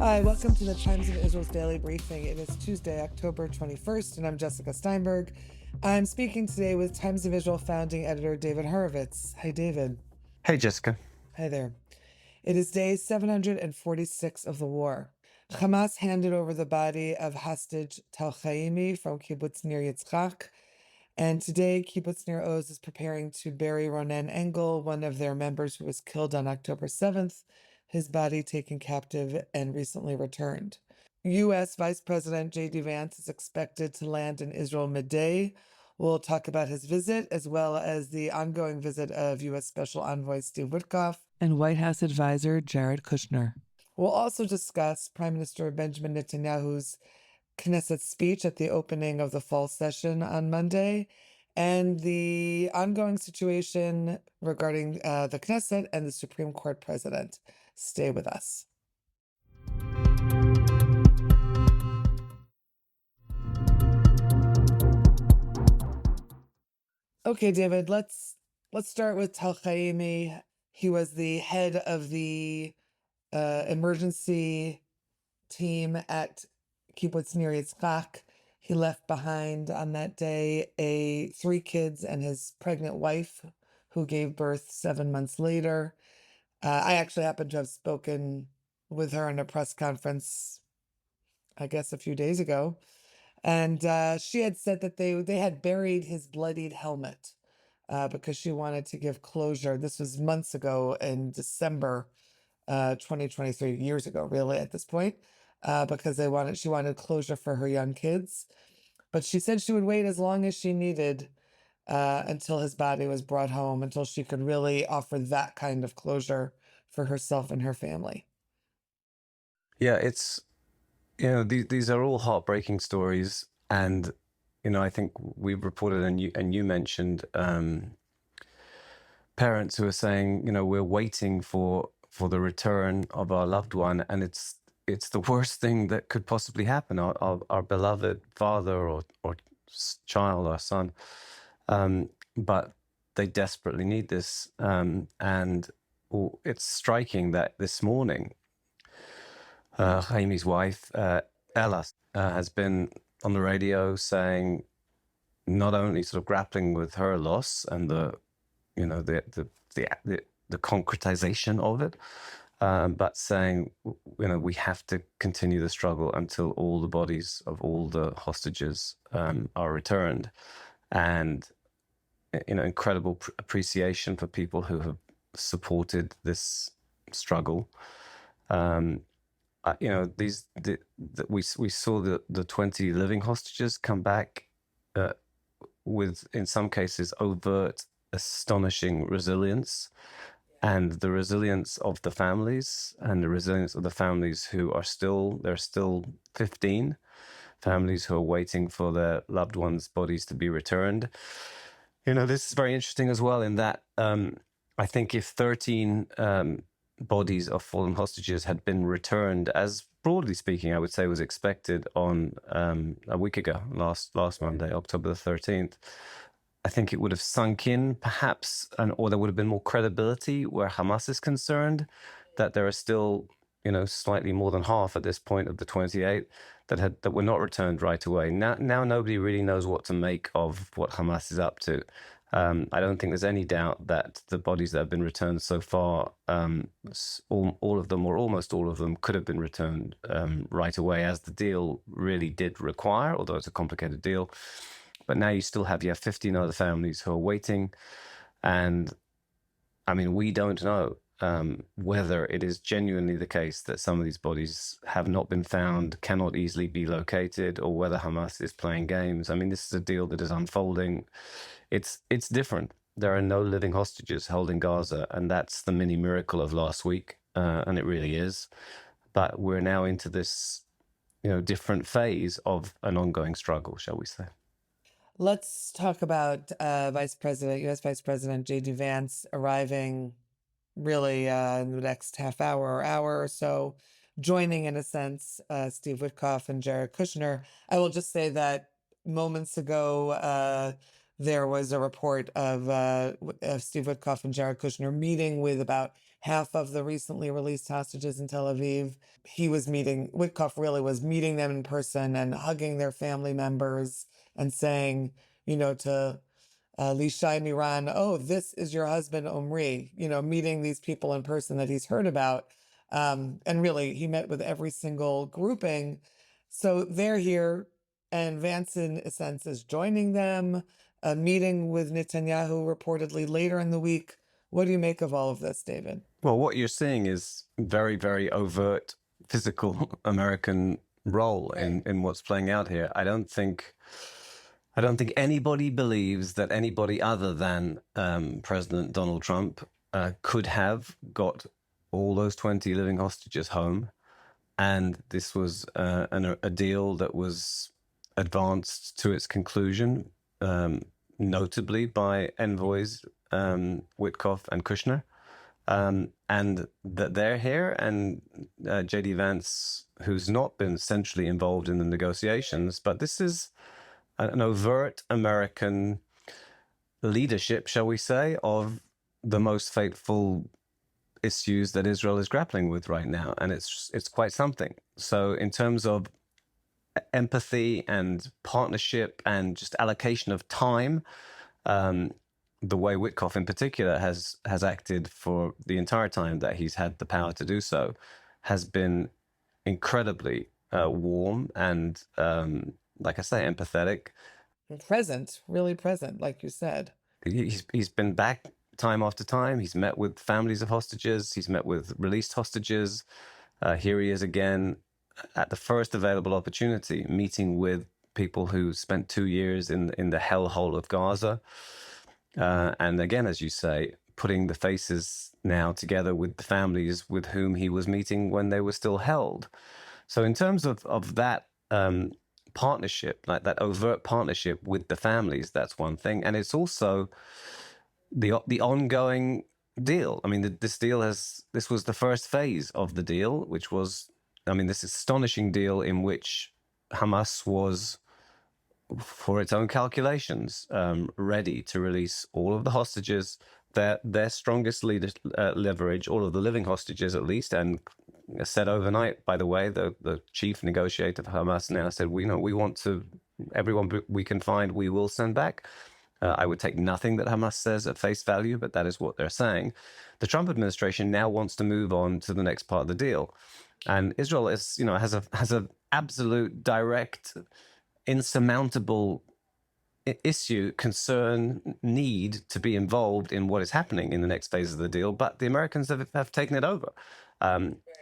Hi, welcome to the Times of Israel's daily briefing. It is Tuesday, October 21st, and I'm Jessica Steinberg. I'm speaking today with Times of Israel founding editor David Horovitz. Hi, David. Hey, Jessica. Hi there. It is day 746 of the war. Hamas handed over the body of hostage Tal Haimi from Kibbutz Nir Yitzchak, and today Kibbutz Nir Oz is preparing to bury Ronen Engel, one of their members who was killed on October 7th, his body taken captive and recently returned. U.S. Vice President J.D. Vance is expected to land in Israel midday. We'll talk about his visit, as well as the ongoing visit of U.S. Special Envoy Steve Witkoff and White House advisor Jared Kushner. We'll also discuss Prime Minister Benjamin Netanyahu's Knesset speech at the opening of the fall session on Monday and the ongoing situation regarding the Knesset and the Supreme Court president. Stay with us. Okay, David, let's start with Tal Haimi. He was the head of the emergency team at Kibbutz Nir Yitzchak. He left behind on that day 3 kids and his pregnant wife, who gave birth 7 months later. I actually happened to have spoken with her in a press conference, I guess, a few days ago. And she had said that they had buried his bloodied helmet because she wanted to give closure. This was months ago in December 2023, years ago, really, at this point, because she wanted closure for her young kids. But she said she would wait as long as she needed until his body was brought home, until she could really offer that kind of closure for herself and her family. Yeah, it's, these are all heartbreaking stories. And, I think we've reported and you mentioned parents who are saying, we're waiting for the return of our loved one. And it's the worst thing that could possibly happen. Our beloved father or child or son. But they desperately need this. And it's striking that this morning, Haimi's wife, Ella, has been on the radio saying, not only sort of grappling with her loss and the concretization of it, but saying, we have to continue the struggle until all the bodies of all the hostages are returned, and incredible appreciation for people who have supported this struggle. We saw the 20 living hostages come back with, in some cases, overt, astonishing resilience, and the resilience of the families, and the resilience of the families who are still 15 families who are waiting for their loved ones' bodies to be returned. This is very interesting as well, in that I think if 13 bodies of fallen hostages had been returned, as broadly speaking, I would say was expected on a week ago, last Monday, October the 13th, I think it would have sunk in, perhaps, or there would have been more credibility where Hamas is concerned, that there are still, slightly more than half at this point of the 28 that were not returned right away. Now nobody really knows what to make of what Hamas is up to. I don't think there's any doubt that the bodies that have been returned so far, all of them or almost all of them, could have been returned right away, as the deal really did require, although it's a complicated deal. But now you have 15 other families who are waiting. And I mean, we don't know whether it is genuinely the case that some of these bodies have not been found, cannot easily be located, or whether Hamas is playing games. I mean, this is a deal that is unfolding. It's different. There are no living hostages held in Gaza, and that's the mini miracle of last week, and it really is. But we're now into this, different phase of an ongoing struggle, shall we say. Let's talk about U.S. Vice President J.D. Vance arriving really in the next half hour or hour or so, joining, in a sense, Steve Witkoff and Jared Kushner. I will just say that moments ago, there was a report of Steve Witkoff and Jared Kushner meeting with about half of the recently released hostages in Tel Aviv. Witkoff really was meeting them in person and hugging their family members and saying, to Lishai Miran, oh, this is your husband, Omri, meeting these people in person that he's heard about. And really, he met with every single grouping. So they're here, and Vance, in a sense, is joining them, a meeting with Netanyahu reportedly later in the week. What do you make of all of this, David? Well, what you're seeing is very, very overt physical American role in what's playing out here. I don't think anybody believes that anybody other than President Donald Trump could have got all those 20 living hostages home. And this was a deal that was advanced to its conclusion, notably by envoys Witkoff and Kushner. And that they're here, and J.D. Vance, who's not been centrally involved in the negotiations, but this is an overt American leadership, shall we say, of the most fateful issues that Israel is grappling with right now, and it's quite something. So in terms of empathy and partnership and just allocation of time, the way Witkoff in particular has acted for the entire time that he's had the power to do so has been incredibly warm and, like I say, empathetic. Present, really present, like you said. He's been back time after time. He's met with families of hostages. He's met with released hostages. Here he is again at the first available opportunity, meeting with people who spent 2 years in the hellhole of Gaza. And again, as you say, putting the faces now together with the families with whom he was meeting when they were still held. So in terms of that partnership, like that overt partnership with the families, that's one thing. And it's also the ongoing deal. I mean, this was the first phase of the deal, which was, this astonishing deal in which Hamas was, for its own calculations, ready to release all of the hostages, their strongest leverage, all of the living hostages at least, and said overnight, by the way, the chief negotiator for Hamas now said, we want to, everyone we can find, we will send back. I would take nothing that Hamas says at face value, but that is what they're saying. The Trump administration now wants to move on to the next part of the deal. And Israel is, has a absolute, direct, insurmountable issue, concern, need to be involved in what is happening in the next phase of the deal. But the Americans have taken it over.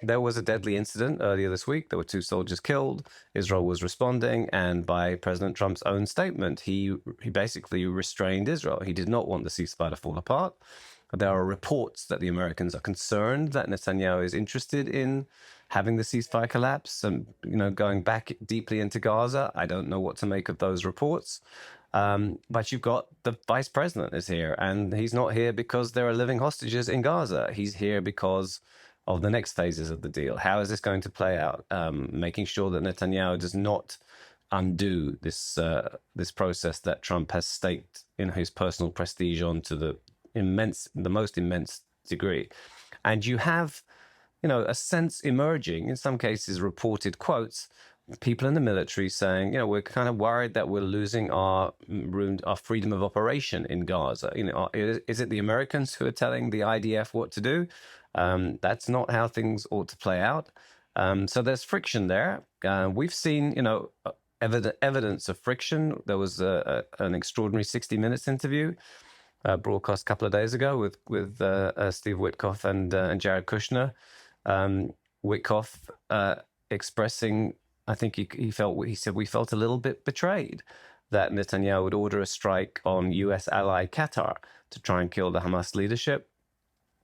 There was a deadly incident earlier this week. There were 2 soldiers killed. Israel was responding, and by President Trump's own statement, he basically restrained Israel. He did not want the ceasefire to fall apart. There are reports that the Americans are concerned that Netanyahu is interested in having the ceasefire collapse and, going back deeply into Gaza. I don't know what to make of those reports. But you've got the vice president is here, and he's not here because there are living hostages in Gaza. He's here because of the next phases of the deal. How is this going to play out? Making sure that Netanyahu does not undo this process that Trump has staked in his personal prestige onto the most immense degree. And you have, a sense emerging, in some cases reported quotes, people in the military saying, we're kind of worried that we're losing our freedom of operation in Gaza. Is it the Americans who are telling the IDF what to do? That's not how things ought to play out. So there's friction there. We've seen, evidence of friction. There was an extraordinary 60 Minutes interview broadcast a couple of days ago with Steve Witkoff and Jared Kushner. Witkoff expressing, I think he said we felt a little bit betrayed that Netanyahu would order a strike on U.S. ally Qatar to try and kill the Hamas leadership.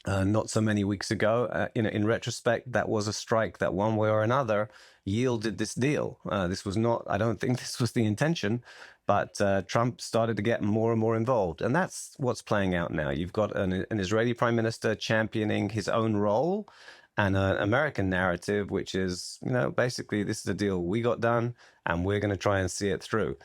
Not so many weeks ago, in retrospect, that was a strike that one way or another yielded this deal. This was not, I don't think this was the intention, but Trump started to get more and more involved. And that's what's playing out now. You've got an Israeli prime minister championing his own role and an American narrative, which is, basically, this is a deal we got done and we're going to try and see it through.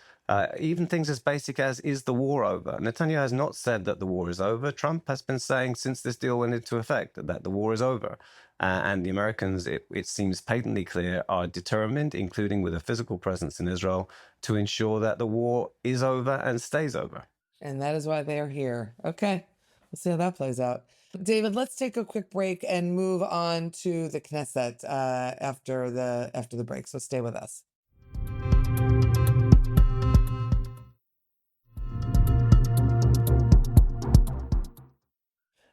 Even things as basic as, is the war over? Netanyahu has not said that the war is over. Trump has been saying since this deal went into effect that the war is over. And the Americans, it seems patently clear, are determined, including with a physical presence in Israel, to ensure that the war is over and stays over. And that is why they are here. Okay, we'll see how that plays out. David, let's take a quick break and move on to the Knesset after the break. So stay with us.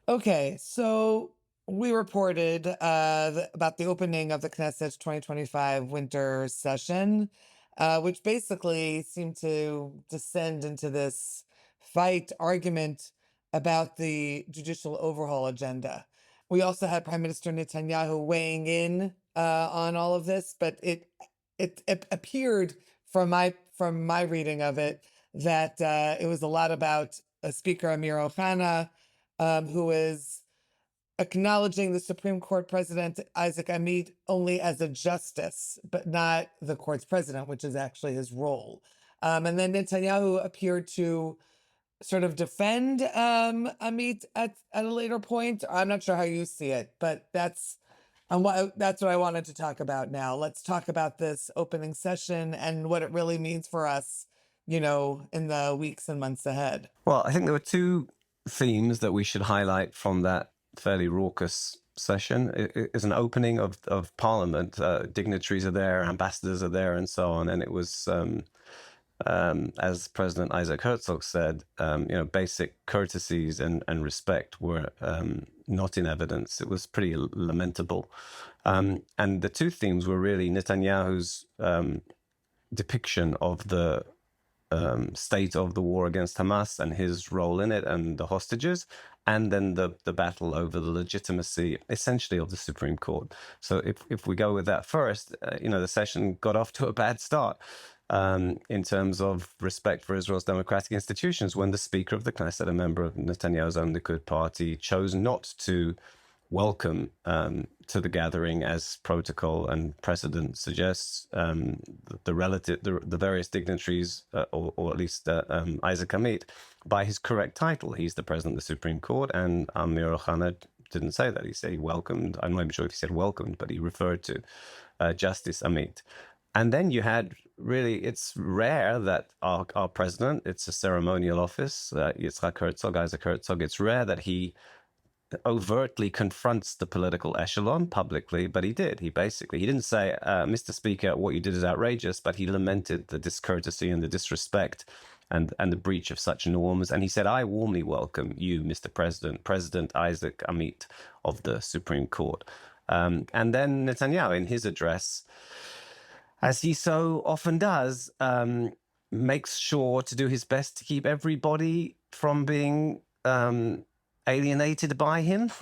Okay, so we reported about the opening of the Knesset's 2025 winter session, which basically seemed to descend into this argument about the judicial overhaul agenda. We also had Prime Minister Netanyahu weighing in on all of this, but it appeared from my reading of it that it was a lot about Speaker Amir Ohana, who is acknowledging the Supreme Court President Isaac Amit only as a justice, but not the court's president, which is actually his role. And then Netanyahu appeared to sort of defend Amit at a later point. I'm not sure how you see it, but that's what I wanted to talk about now. Let's talk about this opening session and what it really means for us, in the weeks and months ahead. Well, I think there were two themes that we should highlight from that fairly raucous session. It is an opening of Parliament. Dignitaries are there, ambassadors are there, and so on. And it was, as President Isaac Herzog said, basic courtesies and respect were not in evidence. It was pretty lamentable. And the two themes were really Netanyahu's depiction of the state of the war against Hamas and his role in it and the hostages, and then the battle over the legitimacy, essentially, of the Supreme Court. So if we go with that first, the session got off to a bad start in terms of respect for Israel's democratic institutions when the Speaker of the Knesset, a member of Netanyahu's own Likud party, chose not to welcome to the gathering, as protocol and precedent suggests, the various dignitaries, or at least Isaac Amit, by his correct title. He's the president of the Supreme Court, and Amir Ohana didn't say that. He said he welcomed. I'm not even sure if he said welcomed, but he referred to Justice Amit. And then you had, really, it's rare that our president, it's a ceremonial office, Yitzhak Herzog, Isaac Herzog, it's rare that he overtly confronts the political echelon publicly, but he did. He didn't say, Mr. Speaker, what you did is outrageous, but he lamented the discourtesy and the disrespect and the breach of such norms. And he said, I warmly welcome you, Mr. President, President Isaac Amit of the Supreme Court. And then Netanyahu, in his address, as he so often does, makes sure to do his best to keep everybody from being alienated by him,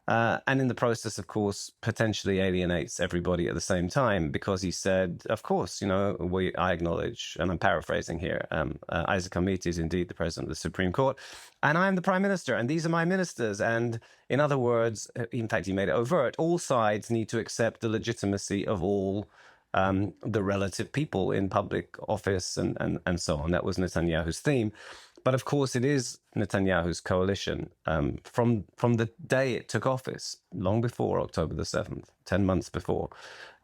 and in the process, of course, potentially alienates everybody at the same time, because he said, of course, I acknowledge, and I'm paraphrasing here, Isaac Amit is indeed the president of the Supreme Court, and I am the prime minister, and these are my ministers. And in other words, in fact, he made it overt, all sides need to accept the legitimacy of all the relative people in public office and so on. That was Netanyahu's theme. But of course, it is Netanyahu's coalition from the day it took office, long before October the 7th, 10 months before,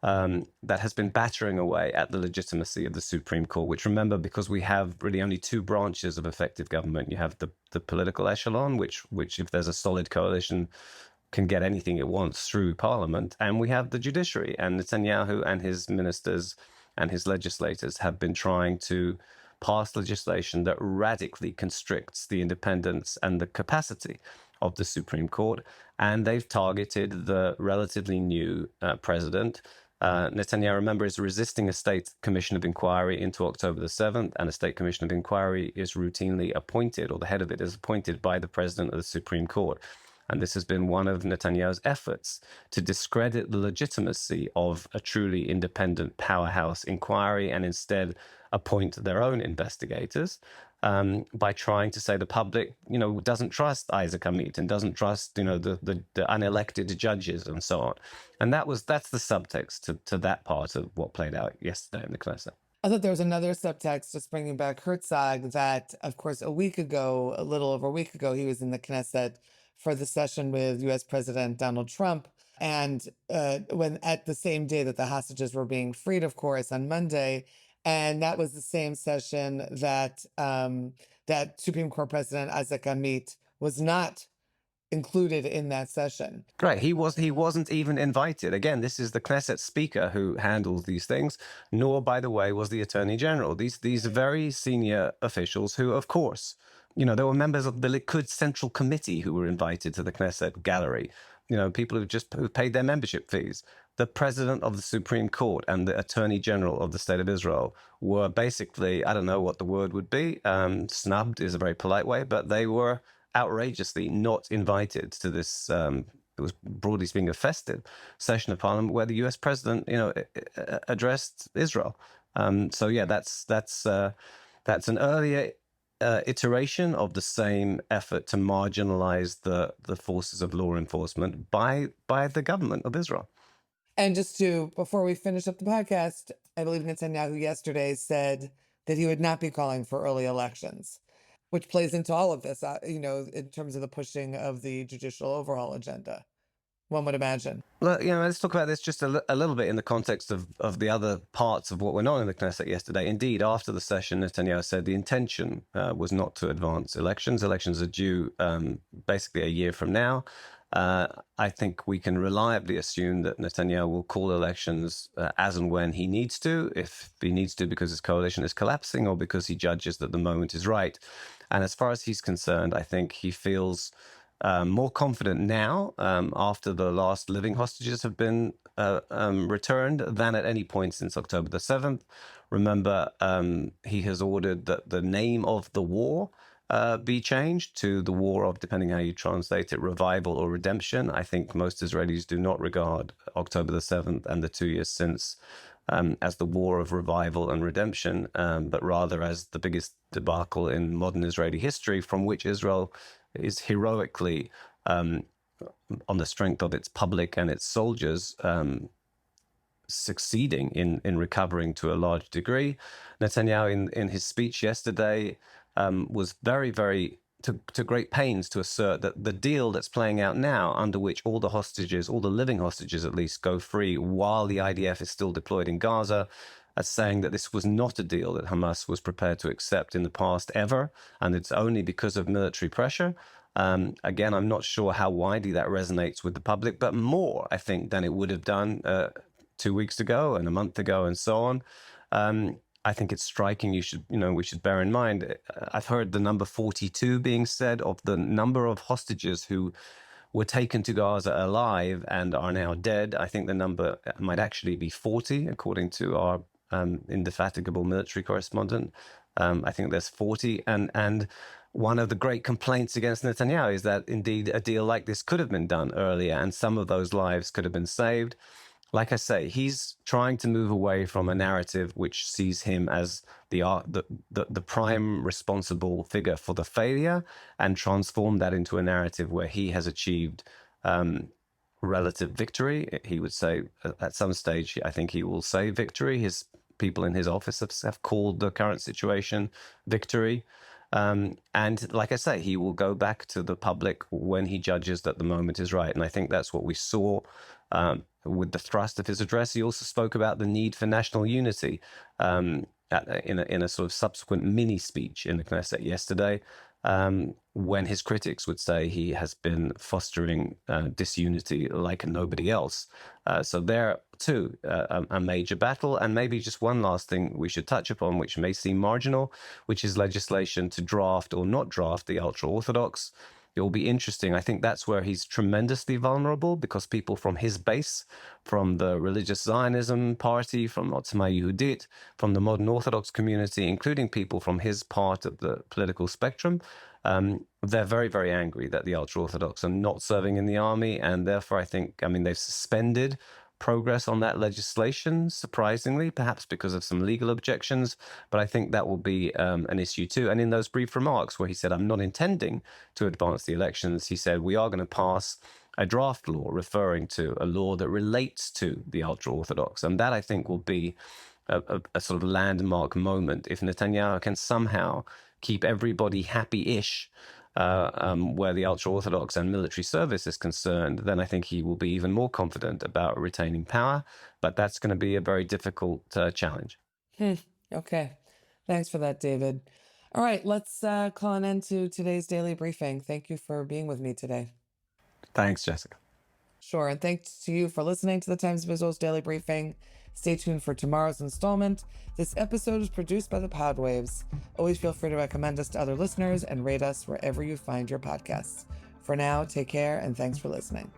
that has been battering away at the legitimacy of the Supreme Court, which, remember, because we have really only two branches of effective government. You have the political echelon, which if there's a solid coalition, can get anything it wants through Parliament. And we have the judiciary. And Netanyahu and his ministers and his legislators have been trying to pass legislation that radically constricts the independence and the capacity of the Supreme Court. And they've targeted the relatively new president. Netanyahu, remember, is resisting a state commission of inquiry into October the 7th, and a state commission of inquiry is routinely appointed, or the head of it is appointed by the president of the Supreme Court. And this has been one of Netanyahu's efforts to discredit the legitimacy of a truly independent powerhouse inquiry, and instead appoint their own investigators by trying to say the public, doesn't trust Isaac Amit and doesn't trust, the unelected judges and so on. And that's the subtext to that part of what played out yesterday in the Knesset. I thought there was another subtext, just bringing back Herzog, that, of course, a little over a week ago, he was in the Knesset for the session with US President Donald Trump. And when at the same day that the hostages were being freed, of course, on Monday. And that was the same session that that Supreme Court President Isaac Amit was not included in that session. Right. He wasn't even invited. Again, this is the Knesset speaker who handles these things, nor, by the way, was the Attorney General. These are very senior officials who, of course, there were members of the Likud Central Committee who were invited to the Knesset gallery. People who paid their membership fees. The president of the Supreme Court and the Attorney General of the State of Israel were basically, I don't know what the word would be, snubbed is a very polite way, but they were outrageously not invited to this. It was broadly speaking a festive session of Parliament where the U.S. president, addressed Israel. So yeah, that's an earlier iteration of the same effort to marginalize the forces of law enforcement by the government of Israel. And before we finish up the podcast, I believe Netanyahu yesterday said that he would not be calling for early elections, which plays into all of this, in terms of the pushing of the judicial overhaul agenda, one would imagine. Well, let's talk about this just a little bit in the context of the other parts of what went on in the Knesset yesterday. Indeed, after the session, Netanyahu said the intention was not to advance elections. Elections are due basically a year from now. I think we can reliably assume that Netanyahu will call elections as and when he needs to, if he needs to because his coalition is collapsing or because he judges that the moment is right. And as far as he's concerned, I think he feels more confident now after the last living hostages have been returned than at any point since October the 7th. Remember, he has ordered that the name of the war be changed to the war of, depending how you translate it, revival or redemption. I think most Israelis do not regard October the 7th and the 2 years since as the war of revival and redemption, but rather as the biggest debacle in modern Israeli history, from which Israel is heroically, on the strength of its public and its soldiers, succeeding in recovering to a large degree. Netanyahu, in his speech yesterday, was very, very to great pains to assert that the deal that's playing out now, under which all the hostages, all the living hostages at least, go free while the IDF is still deployed in Gaza, as saying that this was not a deal that Hamas was prepared to accept in the past ever, and it's only because of military pressure. Again, I'm not sure how widely that resonates with the public, but more, I think, than it would have done 2 weeks ago and a month ago and so on. I think it's striking. We should bear in mind, I've heard the number 42 being said of the number of hostages who were taken to Gaza alive and are now dead. I think the number might actually be 40, according to our indefatigable military correspondent. I think there's 40. And one of the great complaints against Netanyahu is that indeed a deal like this could have been done earlier and some of those lives could have been saved. Like I say, he's trying to move away from a narrative which sees him as the prime responsible figure for the failure and transform that into a narrative where he has achieved relative victory. He would say at some stage, I think he will say victory. His people in his office have called the current situation victory. And like I say, he will go back to the public when he judges that the moment is right. And I think that's what we saw with the thrust of his address. He also spoke about the need for national unity in a sort of subsequent mini speech in the Knesset yesterday, when his critics would say he has been fostering disunity like nobody else. So there, too, a major battle. And maybe just one last thing we should touch upon, which may seem marginal, which is legislation to draft or not draft the ultra-Orthodox. It will be interesting. I think that's where he's tremendously vulnerable, because people from his base, from the religious Zionism party, from Otzma Yehudit, from the modern Orthodox community, including people from his part of the political spectrum, they're very, very angry that the ultra-Orthodox are not serving in the army. And therefore, they've suspended progress on that legislation, surprisingly, perhaps because of some legal objections. But I think that will be an issue too. And in those brief remarks where he said, I'm not intending to advance the elections, he said, we are going to pass a draft law referring to a law that relates to the ultra-Orthodox. And that, I think, will be a sort of landmark moment. If Netanyahu can somehow keep everybody happy-ish where the ultra-Orthodox and military service is concerned, then I think he will be even more confident about retaining power. But that's going to be a very difficult challenge. Okay. Thanks for that, David. All right, let's call an end to today's daily briefing. Thank you for being with me today. Thanks, Jessica. Sure, and thanks to you for listening to the Times of Israel's Daily Briefing. Stay tuned for tomorrow's installment. This episode is produced by the Podwaves. Always feel free to recommend us to other listeners and rate us wherever you find your podcasts. For now, take care and thanks for listening.